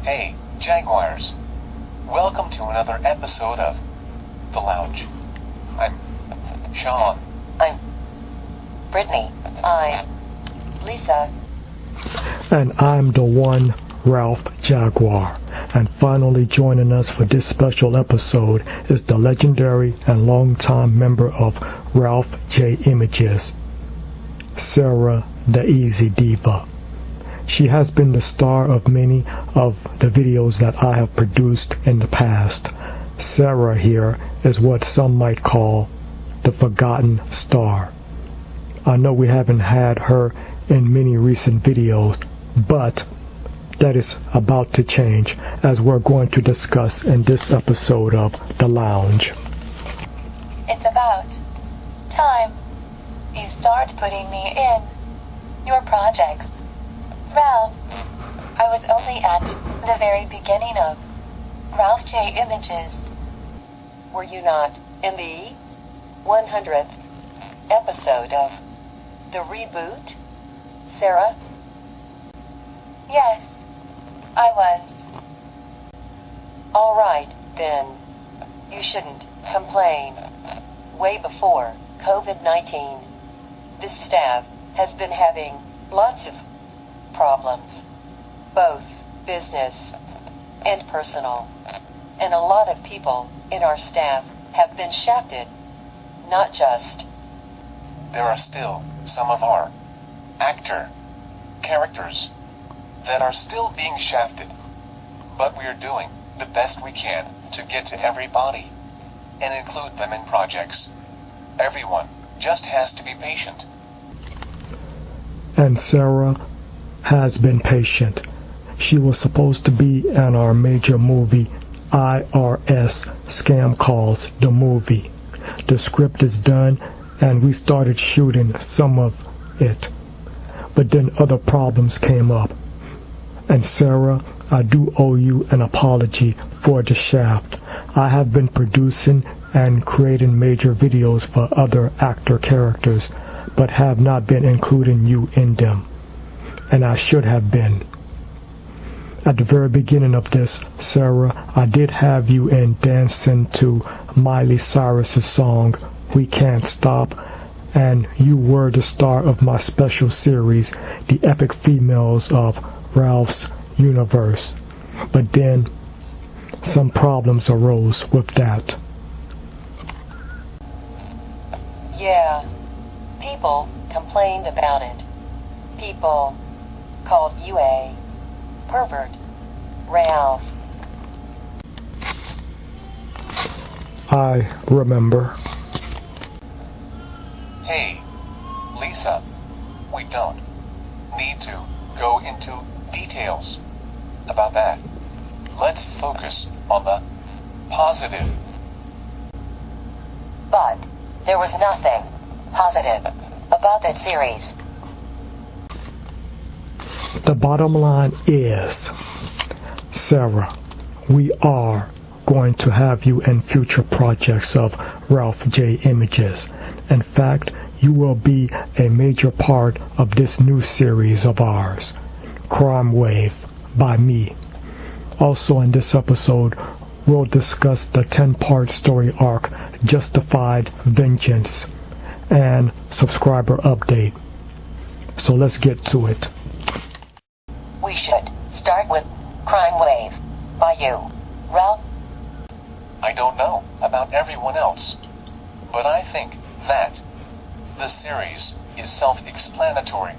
Hey, Jaguars. Welcome to another episode of The Lounge. I'm Sean. I'm Brittany. I'm Lisa. And I'm the one, Ralph Jaguar. And finally joining us for this special episode is the legendary and longtime member of Ralph J Images, Sarah the Easy Diva. She has been the star of many of the videos that I have produced in the past. Sarah here is what some might call the forgotten star. I know we haven't had her in many recent videos, but that is about to change, as we're going to discuss in this episode of The Lounge. It's about time you start putting me in your projects. Ralph, I was only at the very beginning of Ralph J Images. Were you not in the 100th episode of the reboot, Sarah? Yes, I was. All right, then. You shouldn't complain. Way before COVID-19, this staff has been having lots of problems, both business and personal. And a lot of people in our staff have been shafted. Not just. There are still some of our actor characters that are still being shafted, but we are doing the best we can to get to everybody and include them in projects. Everyone just has to be patient. And Sarah has been patient. She was supposed to be in our major movie, IRS Scam Calls, the movie. The script is done and we started shooting some of it. But then other problems came up. And Sarah, I do owe you an apology for the shaft. I have been producing and creating major videos for other actor characters, but have not been including you in them. And I should have been. At the very beginning of this, Sarah, I did have you in dancing to Miley Cyrus's song, We Can't Stop, and you were the star of my special series, The Epic Females of Ralph's Universe. But then, some problems arose with that. Yeah, people complained about it. People called you a pervert, Ralph. I remember. Hey, Lisa, we don't need to go into details about that. Let's focus on the positive. But there was nothing positive about that series. The bottom line is, Sarah, we are going to have you in future projects of Ralph J Images. In fact, you will be a major part of this new series of ours, Crime Wave, by me. Also in this episode, we'll discuss the 10-part story arc, Justified Vengeance, and subscriber update. So let's get to it. We should start with Crime Wave by you, Ralph. I don't know about everyone else, but I think that the series is self-explanatory.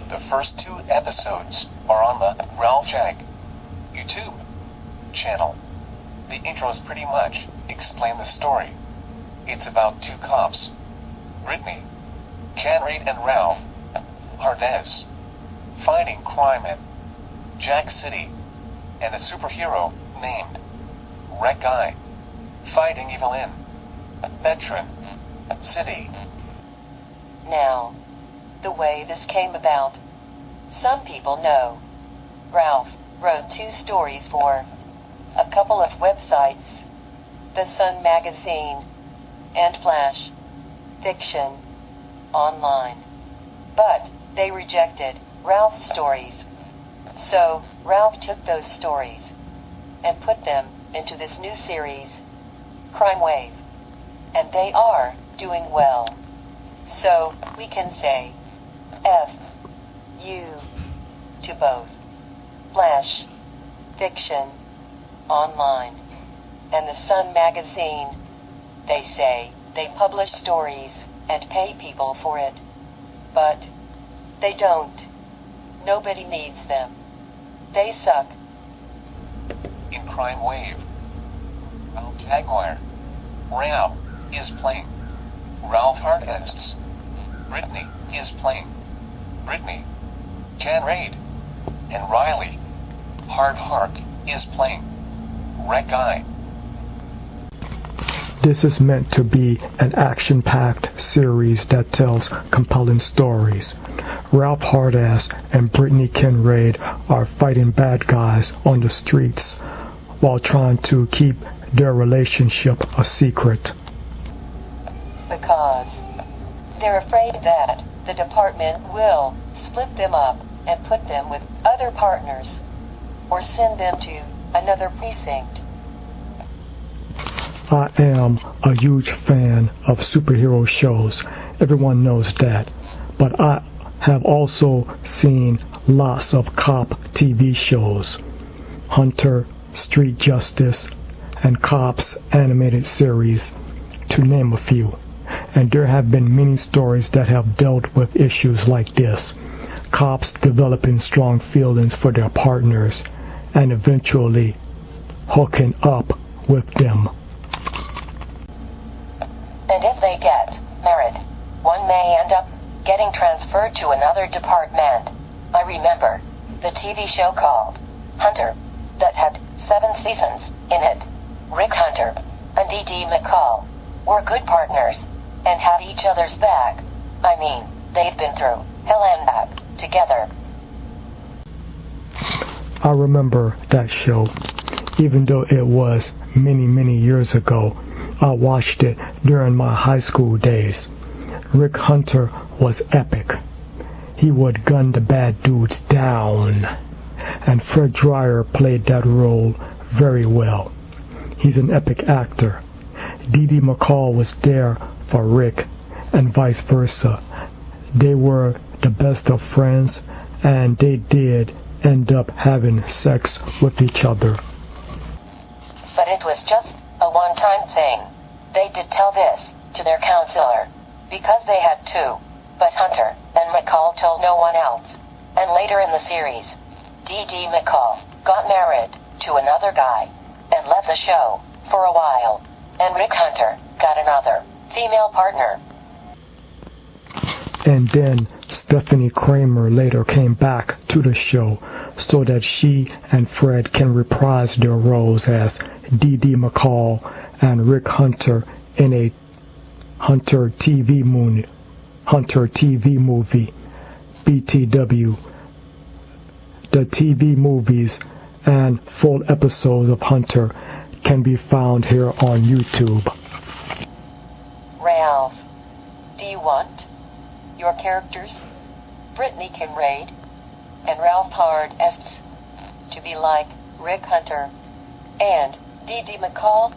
The first 2 episodes are on the Ralph Jag YouTube channel. The intros pretty much explain the story. It's about 2 cops, Brittany, Canrade and Ralph Hardez, fighting crime in Jack City, and a superhero named Red Guy fighting evil in Veteran City. Now, the way this came about, some people know. Ralph wrote 2 stories for a couple of websites, The Sun Magazine and Flash Fiction Online. But they rejected Ralph's stories. So, Ralph took those stories and put them into this new series, Crime Wave. And they are doing well. So, we can say F-U to both Flash, Fiction, Online, and the Sun magazine. They say they publish stories and pay people for it. But they don't. Nobody needs them. They suck. In Crime Wave, Ralph Jaguar, Ram is playing. Ralph Hardest. Brittany is playing. Brittany. Jan Raid. And Riley. Hard Hark is playing. Wreck Eye. This is meant to be an action-packed series that tells compelling stories. Ralph Hardass and Brittany Kinraid are fighting bad guys on the streets while trying to keep their relationship a secret. Because they're afraid that the department will split them up and put them with other partners or send them to another precinct. I am a huge fan of superhero shows. Everyone knows that. But I have also seen lots of cop TV shows. Hunter, Street Justice, and Cops animated series, to name a few. And there have been many stories that have dealt with issues like this. Cops developing strong feelings for their partners and eventually hooking up with them. And if they get married, one may end up getting transferred to another department. I remember the TV show called Hunter that had 7 seasons in it. Rick Hunter and D.D. McCall were good partners and had each other's back. I mean, they've been through hell and back together. I remember that show. Even though it was many years ago, I watched it during my high school days. Rick Hunter was epic. He would gun the bad dudes down. And Fred Dryer played that role very well. He's an epic actor. D.D. McCall was there for Rick and vice versa. They were the best of friends and they did end up having sex with each other. But it was just a one-time thing. They did tell this to their counselor, because they had to. But Hunter and McCall told no one else. And later in the series, D.D. McCall got married to another guy and left the show for a while. And Rick Hunter got another female partner. And then Stephanie Kramer later came back to the show so that she and Fred can reprise their roles as D.D. McCall and Rick Hunter in a Hunter TV movie, BTW. The TV movies and full episodes of Hunter can be found here on YouTube. Ralph, do you want your characters, Brittany Kinraid and Ralph Hardest, to be like Rick Hunter and D.D. McCall?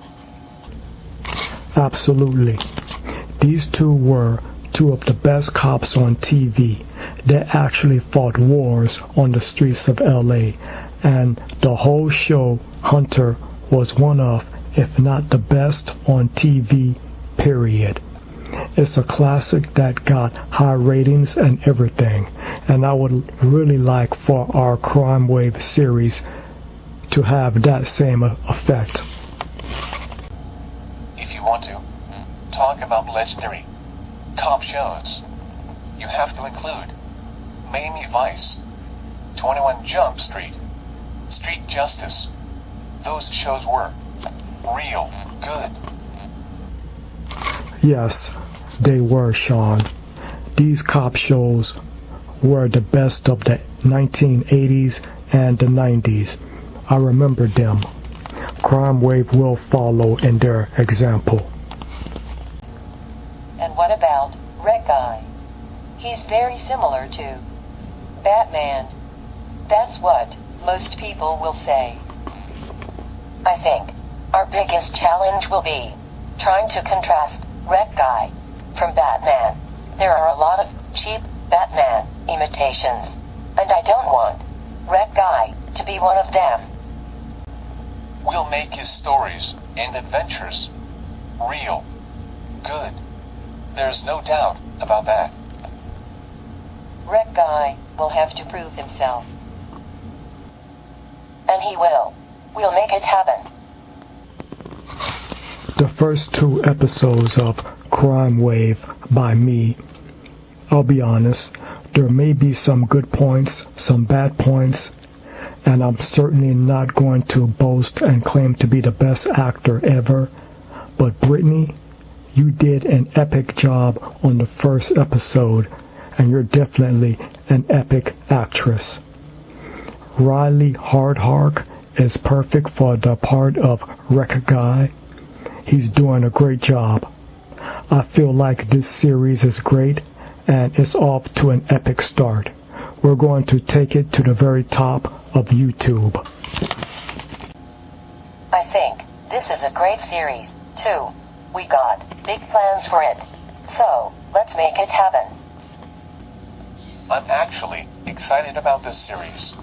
Absolutely. These two were two of the best cops on TV. They actually fought wars on the streets of L.A. And the whole show, Hunter, was one of, if not the best on TV, period. It's a classic that got high ratings and everything. And I would really like for our Crime Wave series to have that same effect. If you want to talk about legendary cop shows, you have to include Miami Vice, 21 Jump Street, Street Justice. Those shows were real good. Yes, they were, Sean. These cop shows were the best of the 1980s and the 90s. I remember them. Crime Wave will follow in their example. And what about Red Guy? He's very similar to Batman. That's what most people will say. I think our biggest challenge will be trying to contrast Red Guy from Batman. There are a lot of cheap Batman imitations, and I don't want Red Guy to be one of them. We'll make his stories and adventures real. Good. There's no doubt about that. Red Guy will have to prove himself. And he will. We'll make it happen. The first 2 episodes of Crime Wave by me, I'll be honest, there may be some good points, some bad points, and I'm certainly not going to boast and claim to be the best actor ever, but Brittany, you did an epic job on the first episode, and you're definitely an epic actress. Riley Hardhark is perfect for the part of Wreck Guy. He's doing a great job. I feel like this series is great, and it's off to an epic start. We're going to take it to the very top of YouTube. I think this is a great series, too. We got big plans for it. So, let's make it happen. I'm actually excited about this series.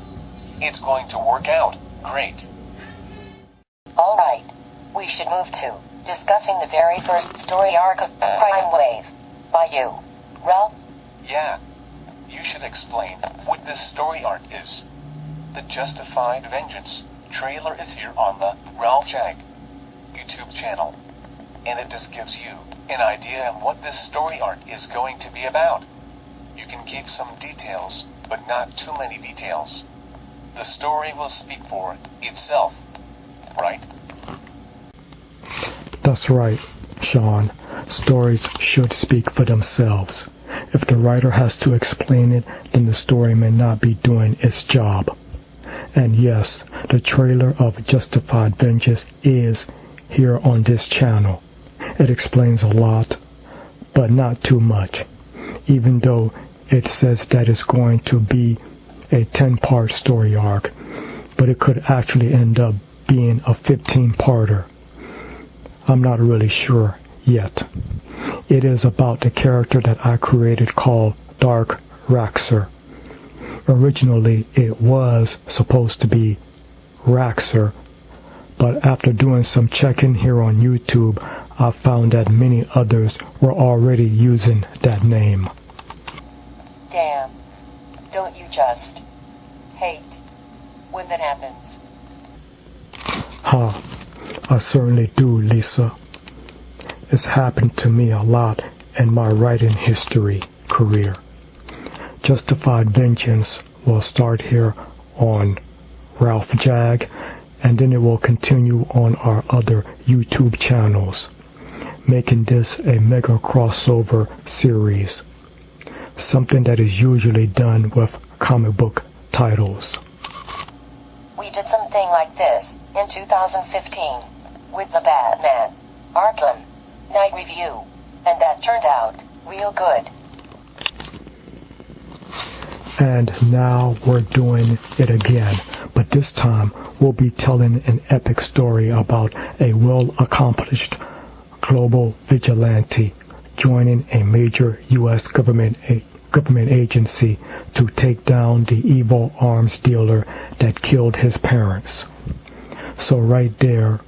It's going to work out great. Alright, we should move to discussing the very first story arc of Crime Wave by you, Ralph. Yeah. You should explain what this story arc is. The Justified Vengeance trailer is here on the Ralph Jag YouTube channel, and it just gives you an idea of what this story arc is going to be about. You can give some details, but not too many details. The story will speak for itself, right? That's right, Sean. Stories should speak for themselves. If the writer has to explain it, then the story may not be doing its job. And yes, the trailer of Justified Vengeance is here on this channel. It explains a lot, but not too much, even though it says that it's going to be a 10-part story arc, but it could actually end up being a 15-parter. I'm not really sure yet. It is about the character that I created called dark-raxxer. Originally, it was supposed to be Raxxer, but after doing some checking here on YouTube, I found that many others were already using that name. Damn. Don't you just hate when that happens? I certainly do, Lisa. It's happened to me a lot in my writing history career. Justified Vengeance will start here on Ralph Jag, and then it will continue on our other YouTube channels, making this a mega crossover series, something that is usually done with comic book titles. We did something like this in 2015 with the Batman Arkham Knight review, and that turned out real good. And now we're doing it again, but this time we'll be telling an epic story about a well-accomplished global vigilante joining a major U.S. government agency to take down the evil arms dealer that killed his parents. So right there,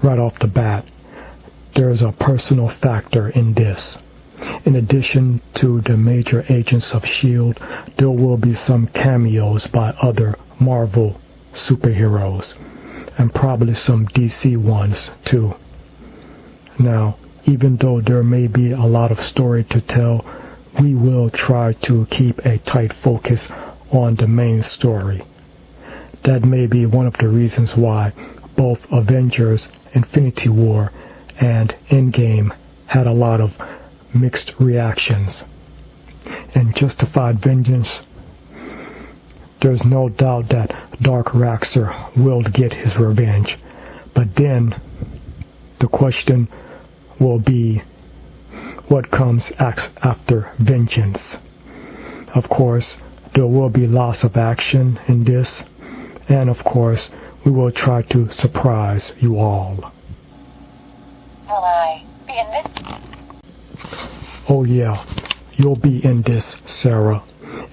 right off the bat, there's a personal factor in this. In addition to the major agents of S.H.I.E.L.D., there will be some cameos by other Marvel superheroes, and probably some DC ones too. Now, even though there may be a lot of story to tell, we will try to keep a tight focus on the main story. That may be one of the reasons why both Avengers Infinity War and Endgame had a lot of mixed reactions. In Justified Vengeance, there's no doubt that dark-raxxer will get his revenge, but then the question will be, what comes after vengeance? Of course, there will be lots of action in this, And of course, we will try to surprise you all. Will I be in this? Oh yeah, you'll be in this, Sarah.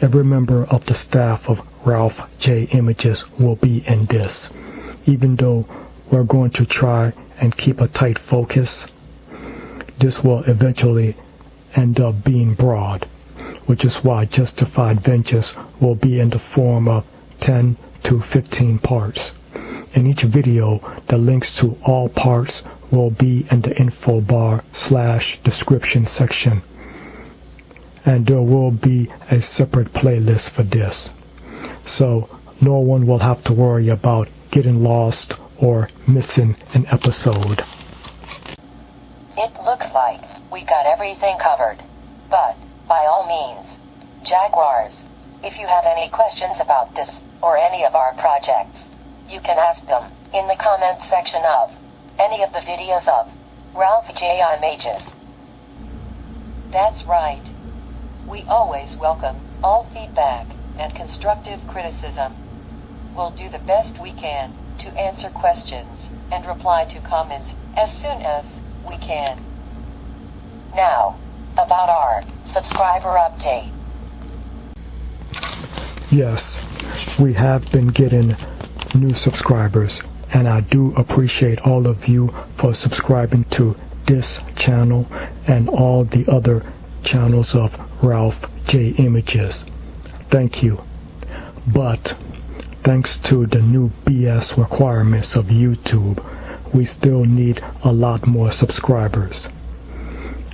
Every member of the staff of Ralph J. Images will be in this. Even though we're going to try and keep a tight focus, this will eventually end up being broad, which is why Justified Vengeance will be in the form of 10 to 15 parts. In each video, the links to all parts will be in the info bar / description section. And there will be a separate playlist for this. So no one will have to worry about getting lost or missing an episode. It looks like we got everything covered. But, by all means, Jaguars, if you have any questions about this or any of our projects, you can ask them in the comments section of any of the videos of Ralph J. Images. That's right. We always welcome all feedback and constructive criticism. We'll do the best we can to answer questions and reply to comments as soon as we can. Now, about our subscriber update. Yes, we have been getting new subscribers, and I do appreciate all of you for subscribing to this channel and all the other channels of Ralph J. Images. Thank you. But thanks to the new BS requirements of YouTube, we still need a lot more subscribers.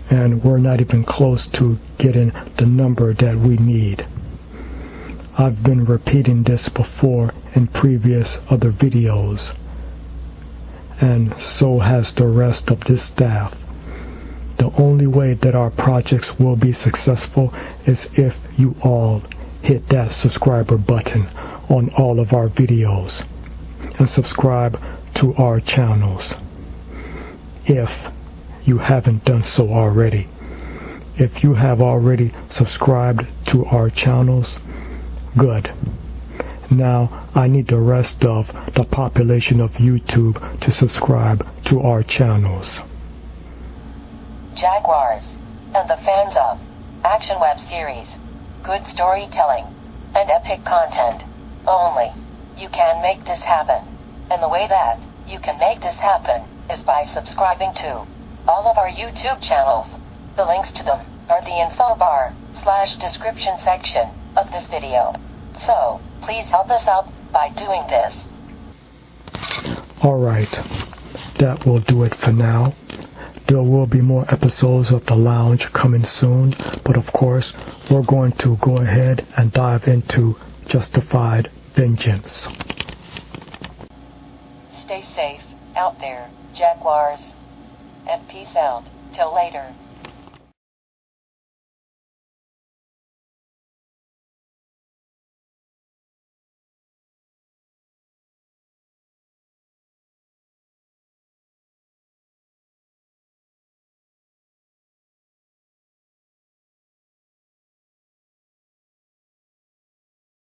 And we're not even close to getting the number that we need. I've been repeating this before in previous other videos, and so has the rest of this staff. The only way that our projects will be successful is if you all hit that subscriber button on all of our videos and subscribe to our channels. If you haven't done so already. If you have already subscribed to our channels, good. Now I need the rest of the population of YouTube to subscribe to our channels. Jaguars, and the fans of action web series, good storytelling, and epic content. Only you can make this happen. And the way that you can make this happen is by subscribing to all of our YouTube channels. The links to them are the info bar / description section of this video. So, please help us out by doing this. Alright, that will do it for now. There will be more episodes of The Lounge coming soon, but of course, we're going to go ahead and dive into Justified Vengeance. Stay safe out there, Jaguars, and peace out. Till later.